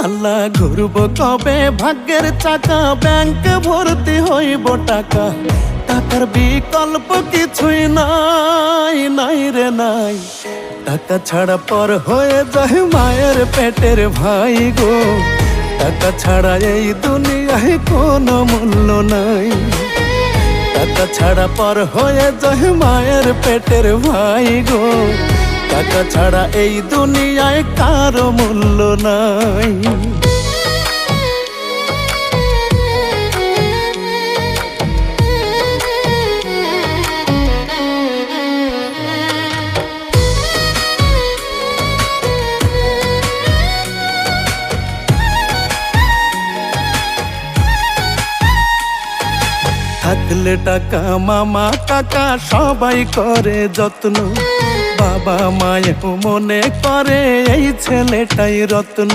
আল্লাহ ঘুরব কবে ভাগ্যের চাকা, ব্যাংক ভর্তি হইব টাকা, টাকার বিকল্প কিছুই নাই, নাই রে নাই। টাকা ছাড়া পর হয়ে যায় মায়ের পেটের ভাই গো, টাকা ছাড়া এই দুনিয়ায় কোনো মূল্য নাই। টাকা ছাড়া পর হয়ে যায় মায়ের পেটের ভাই গো, টাকা ছাড়া এই দুনিয়ায় কারো মূল্য নাই। থাকলে টাকা মামা কাকা সবাই করে যত্ন, বাবা মায়েও মনে করে এই ছেলেটাই রত্ন।